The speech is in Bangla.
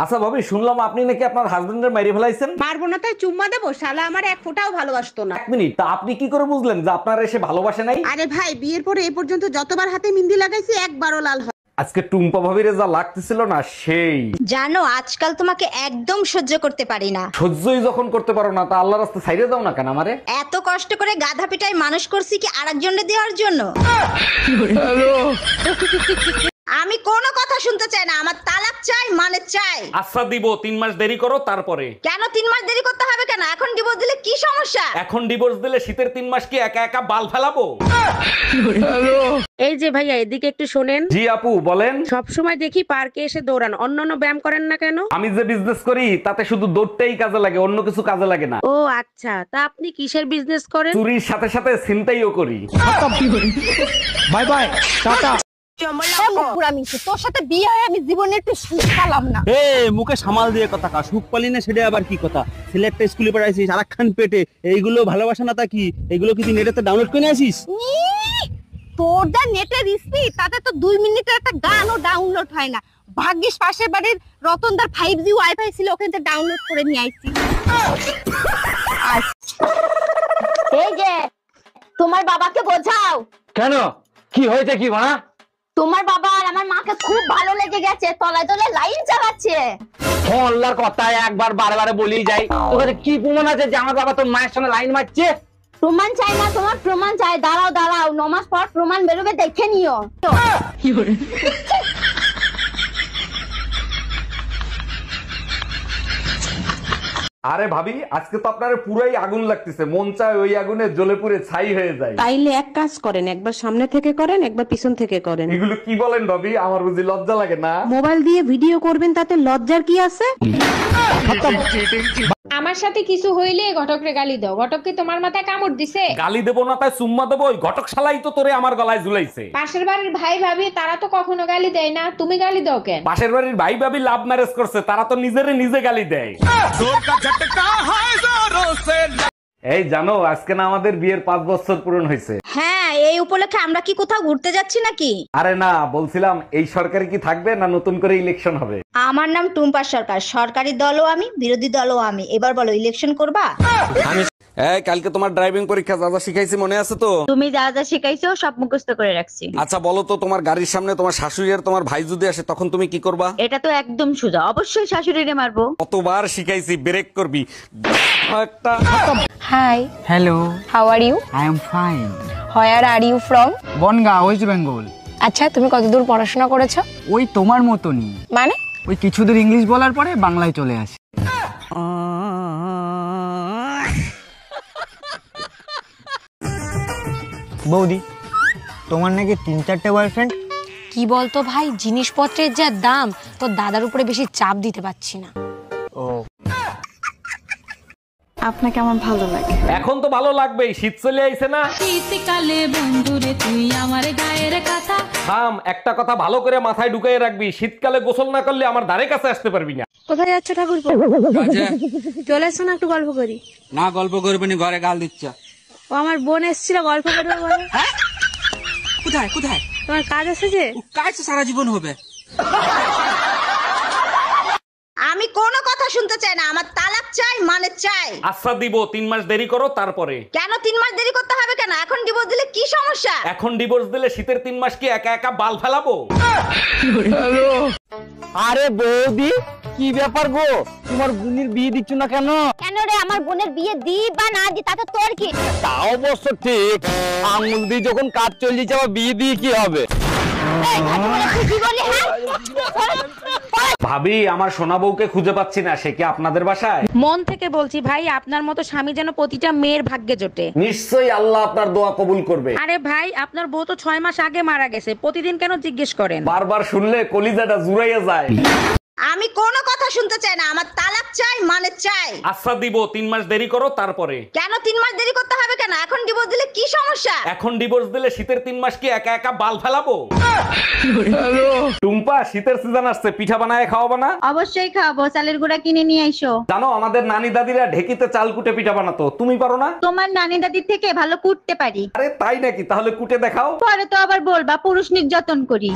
আচ্ছা ভাবি, শুনলাম আপনি নাকি আপনার হাজবেন্ডের মাইরে ফেলাইছেন। মারবো না তাই চুম্মা দেবো? শালা আমার এক ফোঁটাও ভালোবাসতো না। এক মিনিট, তা আপনি কি করে বুঝলেন যে আপনার এসে ভালোবাসে নাই? আরে ভাই, বিয়ের পরে এই পর্যন্ত যতবার হাতে মেহেন্দি লাগাইছি একবারও লাল হয়। আজকে টুম্পা ভাবিরে যা লাগতেছিল না, সেই জানো আজকাল তোমাকে একদম সহ্য করতে পারি না। সহ্যই যখন করতে পারো না, তা আল্লাহর রাস্তা ছাইরে দাও না কেন আমারে? এত কষ্ট করে গাধা পিটাই মানুষ করছি কি আরেকজনকে দেওয়ার জন্য? আমি কোনো কথা শুনতে চাই না, আমার তালাক চাই, মানে চাই। আচ্ছা দিব, 3 মাস দেরি করো তারপরে। কেন 3 মাস দেরি করতে হবে কেন? এখন ডিভোর্স দিলে কি সমস্যা? এখন ডিভোর্স দিলে শীতের 3 মাস কি একা একা বাল ফেলাবো? এই যে ভাইয়া, এদিকে একটু শোনেন। জি আপু বলেন। সব সময় দেখি পার্কে এসে দৌড়ান, অন্যান্য ব্যায়াম করেন না কেন? আমি যে বিজনেস করি তাতে শুধু দৌড়টাই কাজে লাগে, অন্য কিছু কাজে লাগে না। ও আচ্ছা, তা আপনি কিসের বিজনেস করেন? চুরির সাথে সাথে ছিনতাইও করি। Bye bye, tata. তোর সাথে বিয়ে হয় আমি জীবনে একটু সুখ পেলাম না। মুখে সামাল দিয়ে কথা কা, সুখ পালি না সেটা আবার কি কথা? সিলেক্ট স্কুলে পড়াইছিস আরাকখান পেটে, এইগুলো ভালোবাসা না তা কি? এইগুলো কি তুই নেটেতে ডাউনলোড করে আসিস? তোর যা নেটের স্পিড, তাতে তো 2 মিনিটের একটা গানও ডাউনলোড হয় না। ভাগ্যিস পাশের বাড়ির রতনদার 5G ওয়াইফাই ছিল, ওখান থেকে ডাউনলোড করে নিয়ে আইছি। এই যে তোমার বাবাকে বোঝাও। কেন, কি হয়েছে কি মা? তোমার বাবা আর আমার মাকে খুব ভালো লেগে গেছে, তলায় তলায় লাইন চালাচ্ছে। আল্লাহর কথা একবার বারবার বলেই যাই, তোর কি প্রমাণ আছে যে আমার বাবা তোর মায়ের সঙ্গে লাইন মারছে? প্রমাণ চাই না, তোমার প্রমাণ চাই। দাঁড়াও দাঁড়াও, নমাজ পর প্রমাণ বেরোবে, দেখে নিও। আরে ভাবি, আজকে তো আপনার পুরাই আগুন লাগতেছে, মন চায় ওই আগুনে জ্বলে পুড়ে ছাই হয়ে যায়। তাইলে এক কাজ করেন, একবার সামনে থেকে করেন, একবার পিছন থেকে করেন। এগুলো কি বলেন ভাবি? আমার বুঝি লজ্জা লাগে না? মোবাইল দিয়ে ভিডিও করবেন, তাতে লজ্জার কি আছে? আমার সাথে কিছু হইলে ঘটকরে গালি দাও। ঘটক কি তোমার মাথায় কামড় দিছে? গালি দেবো না তাই চুম্মা দেবো? ওই ঘটক শালাই তো তোরে আমার গলায় ঝুলাইছে। পাশের বাড়ির ভাই ভাবি তারা তো কখনো গালি দেয় না, তুমি গালি দাও কেন? পাশের বাড়ির ভাই ভাবি লাভ ম্যারেজ করছে, তারা তো নিজেরে নিজে গালি দেয়। এই জানো, আজকে না আমাদের বিয়ের 5 বছর পূরণ হয়েছে। হ্যাঁ, এই উপলক্ষে আমরা কি কোথাও ঘুরতে যাচ্ছি নাকি? আরে না, বলছিলাম এই সরকারি কি থাকবে না নতুন করে ইলেকশন হবে? আমার নাম টুম্পা সরকার, সরকারি দলও আমি, বিরোধী দলও আমি। এবার বলো, ইলেকশন করবা? এই কালকে তোমার ড্রাইভিং পরীক্ষা যা যা শিখাইছি মনে আছে তো? তুমি যা যা শিখাইছো সব মুখস্থ করে রাখছি। আচ্ছা বলো তো, তোমার গাড়ির সামনে তোমার শাশুড়ি আর তোমার ভাই যদি আসে তখন তুমি কি করবা? এটা তো একদম সোজা, অবশ্যই শাশুড়িরে মারবো। কতবার শিখাইছি, ব্রেক করবি একটা। Hi, hello, how are you? I am fine. Where are you from? Bongaon, west Bengal. আচ্ছা, তুমি কতদূর পড়াশোনা করেছো? ওই তোমার মতনই, মানে? ওই কিছুদূর ইংলিশ বলার পরে বাংলায় চলে আসে। বৌদি, তোমার নাকি 3-4টে বয়ফ্রেন্ড? কি বলতো ভাই, জিনিসপত্রের যা দাম, তোর দাদার উপরে বেশি চাপ দিতে পারছি না। ও, আপনাকে আমার ভালো লাগে। এখন তো ভালো লাগবেই, শীত চলে আইছে না? শীতকালে বন্ধুরে তুই আমার গায়ের কথা। থাম, একটা কথা ভালো করে মাথায় ঢুকাই রাখবি, শীতকালে গোসল না করলে আমার ধারে কাছে আসতে পারবি না। কোথায় যাচ্ছ ঠাকুরপো? চলে এসো না, একটু গল্প করি। না গল্প করবে না, ঘরে গাল দিচ্ছ। ও আমার বোন এসেছিল, গল্প করবে বলে। কোথায় কোথায়? তোমার কাজ আছে যে? কাজ তো সারা জীবন হবে। আমি কোনো কথা শুনতে চাই না, আমার তালাক চাই, মানে চাই। আচ্ছা দিব, 3 মাস দেরি করো তারপরে। কেন 3 মাস দেরি করতে হবে কেন? এখন ডিভোর্স দিলে কি সমস্যা? এখন ডিভোর্স দিলে শীতের 3 মাস কি একা একা বাল ফেলাবো? আরে বৌদি, কি ব্যাপার গো, তোমার বোনের বিয়ে দিচ্ছ না কেন? কেন রে, আমার বোনের বিয়ে দি বা না দি তাতে তোর কি? তাও অবশ্য ঠিক, আঙুল দিয়ে যখন কাজ চলে যাবে, বিয়ে দিয়ে কি হবে? কি বলি? ভাবি, আমার সোনা বউকে খুঁজে পাচ্ছি না, সে কি আপনাদের বাসায়? মন থেকে বলছি ভাই, আপনার মতো স্বামী যেন প্রতিটা মেয়ের ভাগ্যে জোটে। নিশ্চয়ই আল্লাহ আপনার দোয়া কবুল করবে। আরে ভাই, আপনার বউ তো 6 মাস আগে মারা গেছে, প্রতিদিন কেন জিজ্ঞেস করেন? বারবার শুনলে কলিজাটা জুড়াইয়া যায়। আমি কোনো কথা শুনতে চাই না, আমার তালাক চাই, মানে চাই। আচ্ছা দিব, 3 মাস দেরি করো তারপরে। কেন 3 মাস দেরি করতে হবে কেন? এখন ডিভোর্স দিলে কি সমস্যা? এখন ডিভোর্স দিলে শীতের 3 মাস কি একা একা বাল ফেলাবো? টুম্পা, শীতের সিজন আসছে, পিঠা বানায় খাওয়াবা না? অবশ্যই খাবো, চালের গুঁড়া কিনে নিয়ে আইসো। জানো, আমাদের নানি দাদিরা ঢেকিতে চাল কুটে পিঠা বানাতো, তুমি পারো না? তোমার নানি দাদির থেকে ভালো কুটতে পারি। আরে তাই নাকি? তাহলে কুটে দেখাও। পরে তো আবার বলবা পুরুষ নির্যাতন করি।